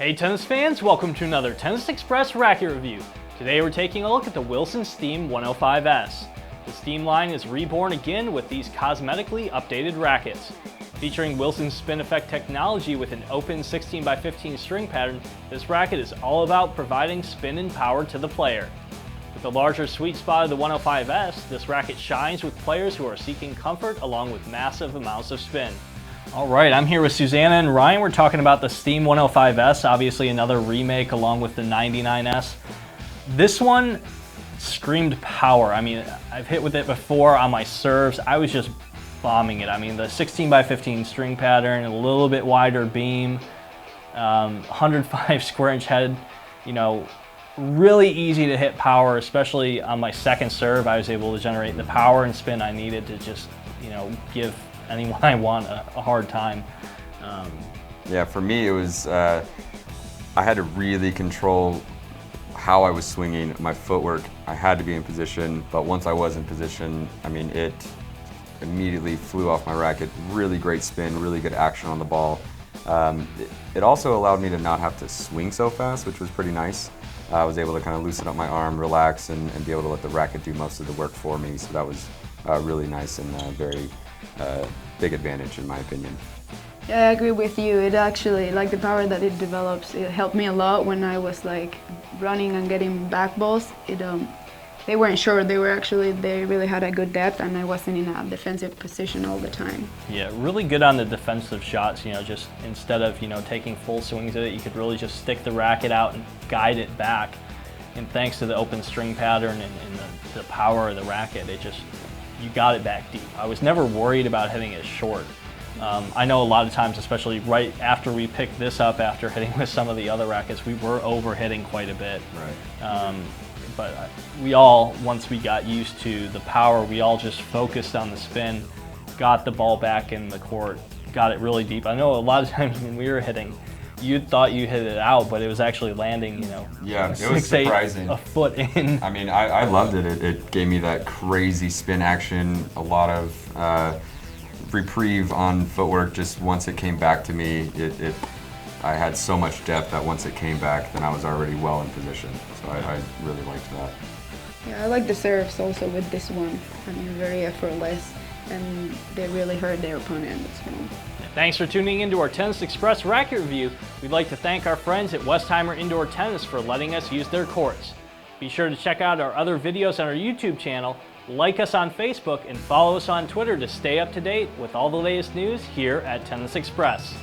Hey tennis fans, welcome to another Tennis Express racket review. Today we're taking a look at the Wilson Steam 105S. The Steam line is reborn again with these cosmetically updated rackets. Featuring Wilson's spin effect technology with an open 16x15 string pattern, this racket is all about providing spin and power to the player. With the larger sweet spot of the 105S, this racket shines with players who are seeking comfort along with massive amounts of spin. Alright, I'm here with Susanna and Ryan. We're talking about the Steam 105S, obviously another remake along with the 99S. This one screamed power. I mean, I've hit with it before on my serves. I was just bombing it. I mean, the 16x15 string pattern, a little bit wider beam, 105 square inch head, you know, really easy to hit power, especially on my second serve. I was able to generate the power and spin I needed to just, you know, give anyone I want a hard time. Yeah, for me it was, I had to really control how I was swinging, my footwork. I had to be in position, but once I was in position, I mean, it immediately flew off my racket. Really great spin, really good action on the ball. It also allowed me to not have to swing so fast, which was pretty nice. I was able to kind of loosen up my arm, relax, and be able to let the racket do most of the work for me. So that was really nice and very big advantage in my opinion. Yeah, I agree with you. It actually, like the power that it develops, it helped me a lot when I was like running and getting back balls. They weren't short, they really had a good depth, and I wasn't in a defensive position all the time. Yeah, really good on the defensive shots, you know, just instead of, you know, taking full swings at it, you could really just stick the racket out and guide it back. And thanks to the open string pattern and the power of the racket, you got it back deep. I was never worried about hitting it short. I know a lot of times, especially right after we picked this up, after hitting with some of the other rackets, we were over hitting quite a bit. Right. But we all, once we got used to the power, we all just focused on the spin, got the ball back in the court, got it really deep. I know a lot of times when we were hitting, you thought you hit it out, but it was actually landing, you know, yeah, it was surprising. A foot in. I mean, I loved it. It gave me that crazy spin action, a lot of reprieve on footwork. Just once it came back to me, I had so much depth that once it came back, then I was already well in position. So I really liked that. Yeah, I like the serves also with this one. I mean, very effortless, and they really hurt their opponent as well. Thanks for tuning into our Tennis Express racket review. We'd like to thank our friends at Westheimer Indoor Tennis for letting us use their courts. Be sure to check out our other videos on our YouTube channel, like us on Facebook, and follow us on Twitter to stay up to date with all the latest news here at Tennis Express.